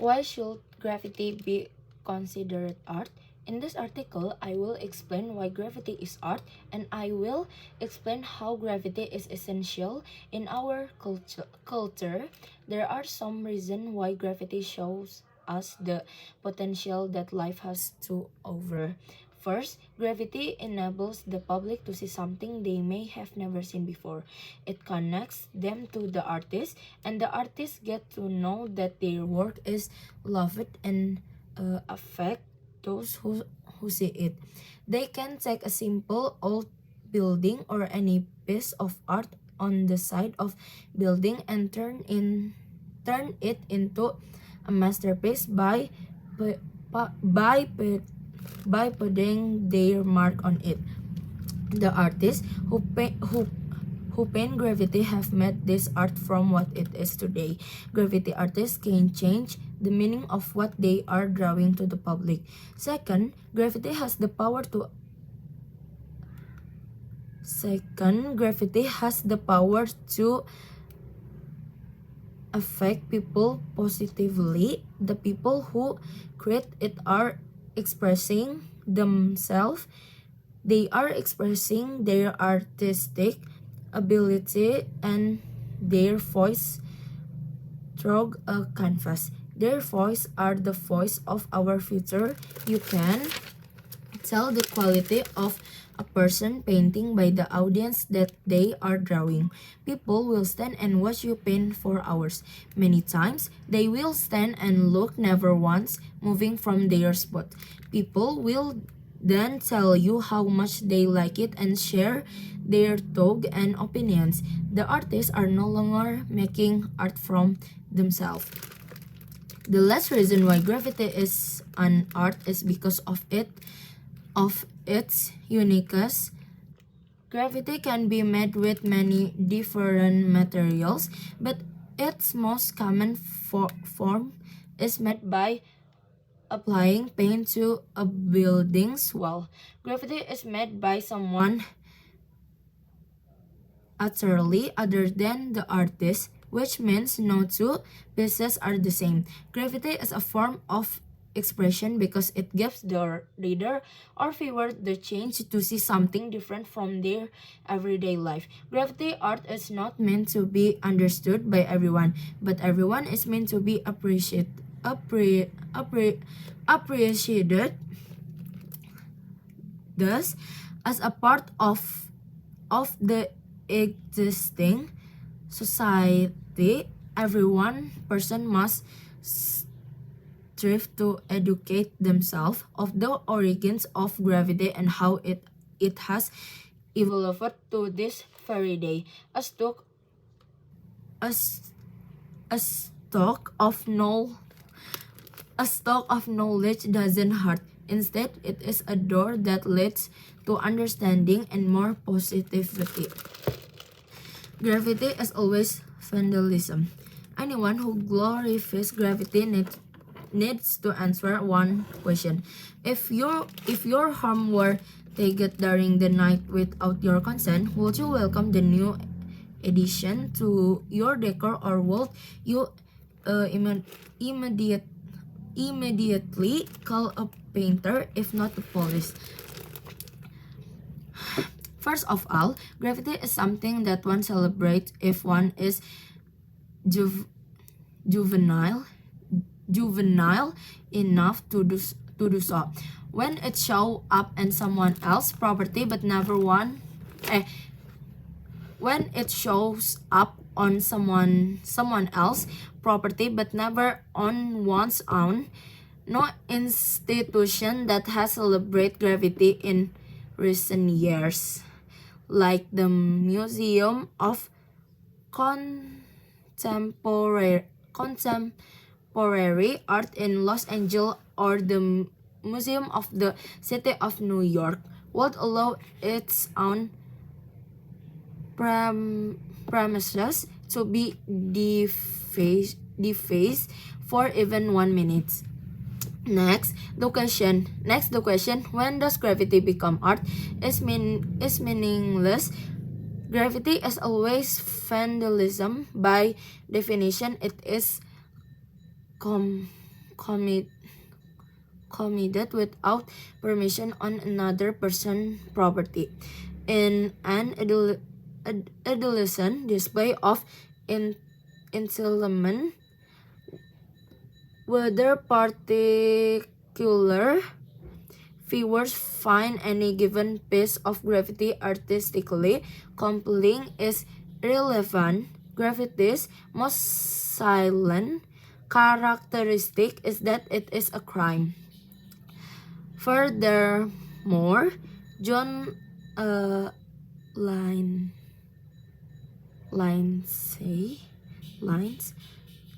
Why should graffiti be considered art? In this article, I will explain why graffiti is art, and I will explain how graffiti is essential in our culture. There are some reasons why graffiti shows us the potential that life has to offer. First, graffiti enables the public to see something they may have never seen before. It connects them to the artist, and the artists get to know that their work is loved and affect those who see it. They can take a simple old building or any piece of art on the side of building and turn it into a masterpiece by putting their mark on it. The artists who paint graffiti have made this art from what it is today. Graffiti artists can change the meaning of what they are drawing to the public. Second, graffiti has the power to affect people positively. The people who create it are expressing themselves. They are expressing their artistic ability and their voice through a canvas. Their voice are the voice of our future. You can tell the quality of a person painting by the audience that they are drawing. People will stand and watch you paint for hours. Many times, they will stand and look never once moving from their spot. People will then tell you how much they like it and share their thoughts and opinions. The artists are no longer making art from themselves. The last reason why graffiti is an art is because of its uniqueness. Graffiti can be made with many different materials, but its most common form is made by applying paint to a building's wall. Graffiti is made by someone utterly other than the artist, which means no two pieces are the same. Graffiti is a form of expression because it gives the reader or viewer the chance to see something different from their everyday life. Graffiti art is not meant to be understood by everyone, but everyone is meant to be appreciated. Thus, as a part of the existing society, everyone person must strive to educate themselves of the origins of graffiti and how it has evolved to this very day. A, s- a stock of no A stock of knowledge doesn't hurt. Instead, it is a door that leads to understanding and more positivity. Graffiti is always vandalism. Anyone who glorifies graffiti needs to answer one question. If your home were taken during the night without your consent, would you welcome the new addition to your decor, or would you immediately call a painter, if not the police? First of all, graffiti is something that one celebrates if one is juvenile enough to do so. When it show up in someone else's property but never when it shows up on someone else property but never on one's own. No institution that has celebrated graffiti in recent years, like the Museum of Contemporary Art in Los Angeles or the Museum of the City of New York, would allow its own premises to be defaced for even 1 minute. Next, the question: when does graffiti become art? Is meaningless. Graffiti is always vandalism. By definition, it is committed without permission on another person's property. In an adolescent display of entitlement, whether particular viewers find any given piece of graffiti artistically compelling is irrelevant. Graffiti's most salient characteristic is that it is a crime. Furthermore, John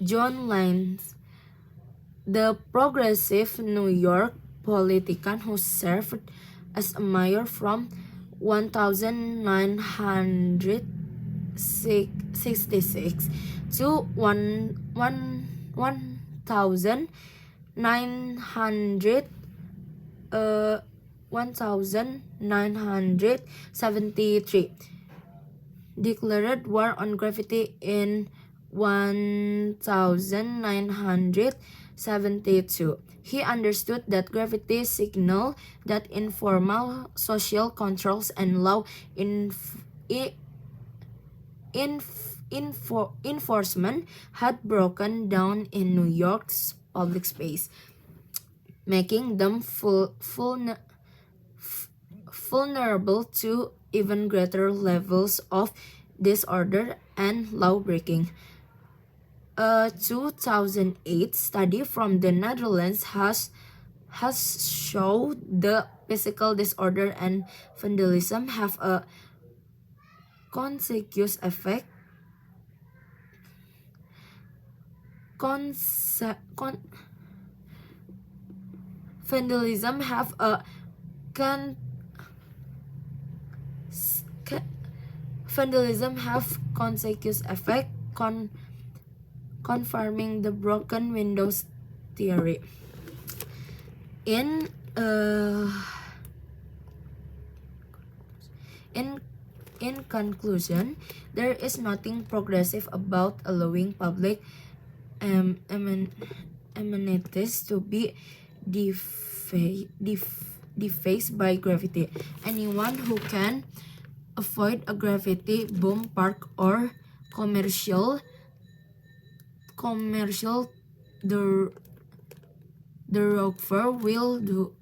John Lines, the progressive New York politician who served as a mayor from 1966 to 1973, declared war on graffiti in 1972. He understood that graffiti signaled that informal social controls and law enforcement had broken down in New York's public space, making them vulnerable to even greater levels of disorder and lawbreaking. A 2008 study from the Netherlands has shown the physical disorder and vandalism have a consequous effect. Vandalism have a consequous effect, confirming the broken windows theory. In conclusion, there is nothing progressive about allowing public amenities to be defaced by graffiti. Anyone who can avoid a graffiti boom park or commercial thoroughfare will do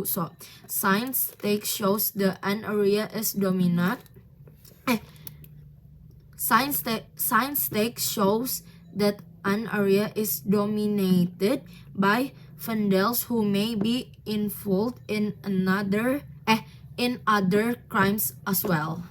so. Science take shows the an area is Science take shows that an area is dominated by vandals who may be involved in other crimes as well.